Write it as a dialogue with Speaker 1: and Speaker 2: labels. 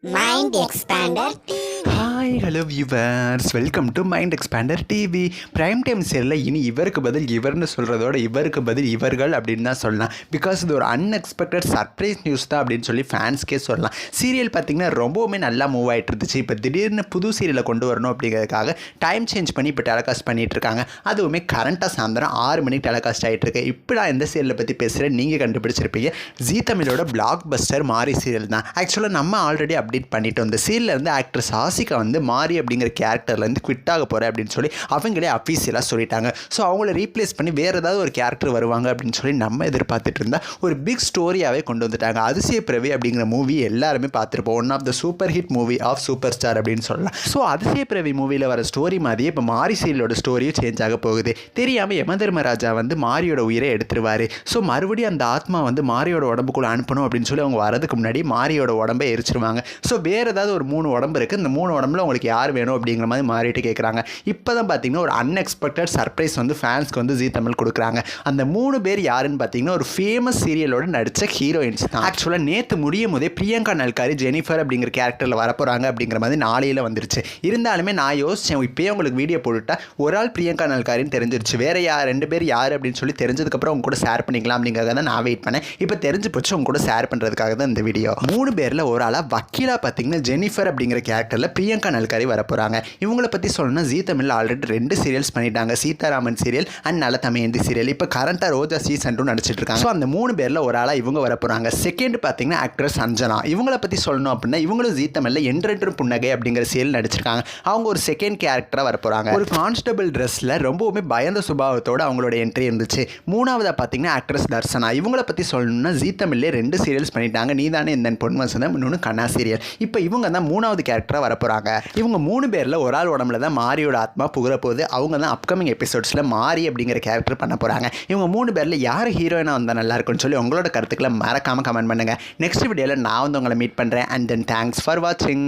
Speaker 1: Mind Expander.
Speaker 2: Hi hello viewers, welcome to mind expander TV. Prime time சீரியலில் இனி இவருக்கு பதில் இவர்னு சொல்கிறதோட இவருக்கு பதில் இவர்கள் அப்படின்னு தான் சொல்லலாம். பிகாஸ் இது ஒரு அன்எக்ஸ்பெக்டட் சர்ப்ரைஸ் நியூஸ் தான் அப்படின்னு சொல்லி ஃபேன்ஸ்க்கே சொல்லலாம். சீரியல் பார்த்திங்கன்னா ரொம்பவுமே நல்லா மூவ் ஆகிட்டு இருந்துச்சு. இப்போ திடீர்னு புது சீரியலை கொண்டு வரணும் அப்படிங்கிறதுக்காக டைம் சேஞ்ச் பண்ணி இப்போ டெலகாஸ்ட் பண்ணிகிட்டு இருக்காங்க. அதுவுமே கரண்ட்டாக சாயந்தரம் 6 மணிக்கு டெலகாஸ்ட் ஆகிட்டு இருக்கு. இப்போ நான் எந்த சீரியலை பற்றி பேசுகிறேன் நீங்கள் கண்டுபிடிச்சிருப்பீங்க. ஜீ தமிழோட பிளாக் பஸ்டர் மாரி சீரியல் தான். ஆக்சுவலாக நம்ம ஆல்ரெடி அப்டேட் பண்ணிட்டோம். இந்த சீரியலில் இருந்து ஆக்ட்ரஸ் ஆசிகா வந்து மாரி அப்படிங்கிற கேரக்டர்லேருந்து குவிட் ஆக போகிறேன் அப்படின்னு சொல்லி அவங்களே அஃபீஷியலாக சொல்லிட்டாங்க. ஸோ அவங்கள ரீப்ளேஸ் பண்ணி வேறு ஏதாவது ஒரு கேரக்டர் வருவாங்க அப்படின்னு சொல்லி நம்ம எதிர்பார்த்துட்டு இருந்தால் ஒரு பிக் ஸ்டோரியாகவே கொண்டு வந்துட்டாங்க. அதிசய பிறவி அப்படிங்கிற மூவி எல்லாருமே பார்த்துருப்போம். One of the super hit movie of super star அப்படின்னு சொல்லலாம். ஸோ அதிசய பிறவி மூவியில் வர ஸ்டோரி மாதிரியே இப்போ மாரி சீரியலோட ஸ்டோரியும் சேஞ்ச் ஆக போகுது. தெரியாமல் யமதர்மராஜா வந்து மாரியோட உயிரை எடுத்துருவார். ஸோ மறுபடியும் அந்த ஆத்மா வந்து மாரியோட உடம்புக்குள்ளே அனுப்பணும் அப்படின்னு சொல்லி அவங்க வரதுக்கு முன்னாடி மாரியோட உடம்பை எரிச்சிருவாங்க. ஸோ வேறு ஏதாவது ஒரு 3 உடம்பு இருக்குது. இந்த 3 உடம்புல உங்களுக்கு யார் வேணும் அப்படிங்கிற மாதிரி மாறிட்டு கேட்குறாங்க. இப்போ தான் பார்த்தீங்கன்னா ஒரு அன்எக்ஸ்பெக்டட் சர்ப்ரைஸ் வந்து ஃபேன்ஸ்க்கு வந்து ஜீ தமிழ் கொடுக்குறாங்க. அந்த 3 பேர் யாருன்னு பார்த்தீங்கன்னா ஒரு ஃபேமஸ் சீரியலோட நடித்த ஹீரோயின்ஸ் தான். ஆக்சுவலாக நேற்று முடியும் போதே பிரியங்கா நல்காரி ஜெனிஃபர் அப்படிங்கிற கேரக்டரில் வரப்போகிறாங்க அப்படிங்கிற மாதிரி நாளையில் வந்துருச்சு. இருந்தாலுமே நான் யோசித்தேன், இப்போயே உங்களுக்கு வீடியோ போட்டுவிட்டா ஒரு ஆள் பிரியங்கா நல்காரின்னு தெரிஞ்சிருச்சு. வேறு 2 பேர் யார் அப்படின்னு சொல்லி தெரிஞ்சதுக்கப்புறம் அவங்க கூட ஷேர் பண்ணிக்கலாம் அப்படிங்கிறத தான் நான் வெயிட் பண்ணேன். இப்போ தெரிஞ்சு போச்சு, அவங்க கூட ஷேர் பண்ணுறதுக்காக தான் இந்த வீடியோ. 3 பேரில் ஒரு ஆளாக வக்கீலாக பார்த்தீங்கன்னா ஜெனிஃபர் அப்படிங்கிற கேரக்டரில் பிரியங்கா நல்காரி வரப்போகிறாங்க. இவங்களை பற்றி சொல்லணும்னா ஜீ தமிழில் ஆல்ரெடி 2 சீரியல்ஸ் பண்ணிட்டாங்க. சீதாராமன் சீரியல் அண்ட் நல்ல தமையந்தி சீரியல். இப்போ கரண்ட்டாக ரோஜா சீசன் 2 நடிச்சிட்டு இருக்காங்க. ஸோ அந்த 3 பேரில் ஒரு ஆளாக இவங்க வரப்போகிறாங்க. செகண்ட் பார்த்தீங்கன்னா ஆக்ட்ரஸ் அஞ்சனா. இவங்களை பற்றி சொல்லணும் அப்படின்னா இவங்களும் ஜீ தமிழில் என்றென்றும் புன்னகை அப்படிங்கிற சீரியல் நடிச்சிருக்காங்க. அவங்க ஒரு செகண்ட் கேரக்டராக வரப்போகிறாங்க. ஒரு கான்ஸ்டபிள் ட்ரெஸ்ஸில் ரொம்பவுமே பயந்த சுபாவத்தோடு அவங்களோட என்ட்ரி இருந்துச்சு. மூணாவதாக பார்த்தீங்கன்னா ஆக்ட்ரஸ் தர்சனா. இவங்களை பற்றி சொல்லணும்னா ஜீ தமிழ்லேயே 2 சீரியல்ஸ் பண்ணிட்டாங்க. நீதானே இந்த பொன் வசந்தம், இன்னொன்று கண்ணா சீரியல். இப்போ இவங்க தான் 3வது கேரக்டராக வரப்போகிறாங்க. இவங்க 3 பேரில் ஒரு ஆள் உடம்புல தான் மாரியோட ஆத்மா புகிற போது. அவங்க தான் அப்கமிங் எபிசோட்ஸில் மாரி அப்படிங்கிற கேரக்டர் பண்ண போகிறாங்க. இவங்க 3 பேரில் யார் ஹீரோயினாக வந்தால் நல்லா இருக்குன்னு சொல்லி உங்களோட கருத்துக்களை மறக்காமல் கமெண்ட் பண்ணுங்கள். நெக்ஸ்ட் வீடியோவில் நான் வந்து உங்களை மீட் பண்ணுறேன். அண்ட் தென் தேங்க்ஸ் ஃபார் வாட்சிங்.